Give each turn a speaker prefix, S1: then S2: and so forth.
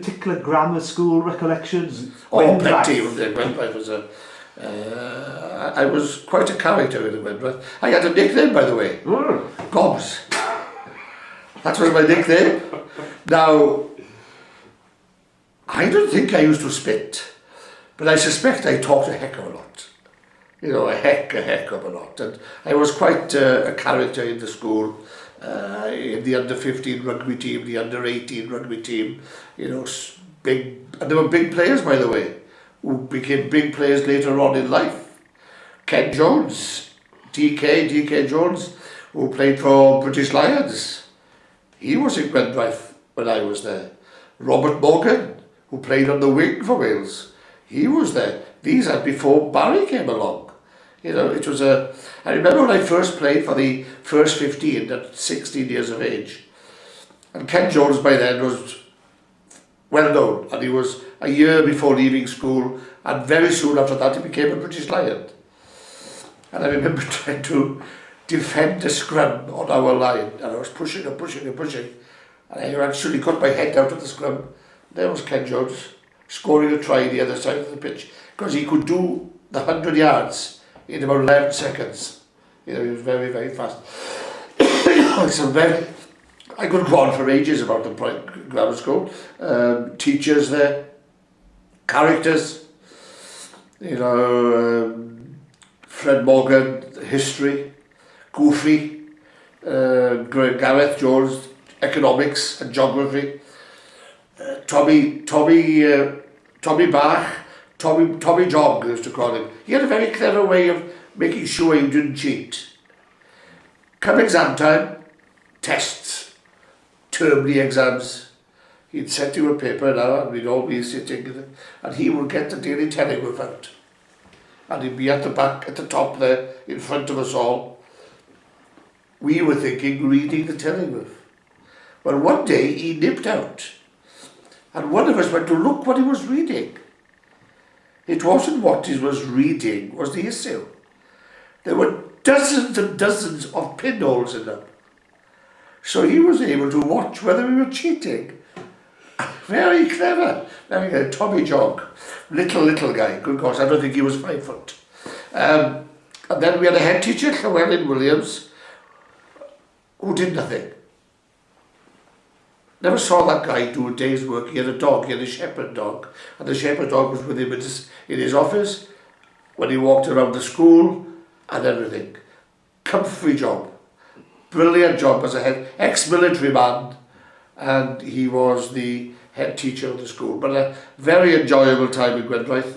S1: particular grammar school recollections?
S2: Oh, plenty. Gwendraeth was a... I was quite a character in Gwendraeth. I had a nickname, by the way. Gobbs. That was my nickname. Now, I don't think I used to spit, but I suspect I talked a heck of a lot. You know, a heck of a lot. And I was quite a character in the school, in the under-15 rugby team, the under-18 rugby team, you know, big, and there were big players, by the way, who became big players later on in life. Ken Jones, DK Jones, who played for British Lions. He was in Gwendraeth when I was there. Robert Morgan, who played on the wing for Wales, he was there. These are before Barry came along. You know, it was a... I remember when I first played for the first 15 at 16 years of age. And Ken Jones by then was well known, and he was a year before leaving school, and very soon after that he became a British Lion. And I remember trying to defend the scrum on our line, and I was pushing and pushing and pushing, and I actually got my head out of the scrum. There was Ken Jones scoring a try the other side of the pitch, because he could do the 100 yards in about 11 seconds. You know, he was very, very fast. So I could go on for ages about the grammar school. Teachers there, characters, you know, Fred Morgan, history, Goofy, Gareth Jones, economics and geography, Tommy Bach, Tommy Geog, we used to call him. He had a very clever way of making sure you didn't cheat. Come exam time, tests, termly exams. He'd send you a paper now, and we'd all be sitting, and he would get the Daily Telegraph out. And he'd be at the back, at the top there, in front of us all. We were thinking, reading the Telegraph. Well, one day he nipped out, and one of us went to look what he was reading. It wasn't what he was reading was the issue. There were dozens and dozens of pinholes in them. So he was able to watch whether we were cheating. Very clever. Very good. Tommy Geog, little guy. Good gosh, I don't think he was 5 foot. And then we had a head teacher, Llewellyn Williams, who did nothing. Never saw that guy do a day's work. He had a dog, he had a shepherd dog, and the shepherd dog was with him in his office, when he walked around the school, and everything. Comfy job. Brilliant job as a ex-military man, and he was the head teacher of the school. But a very enjoyable time in Gwendraeth.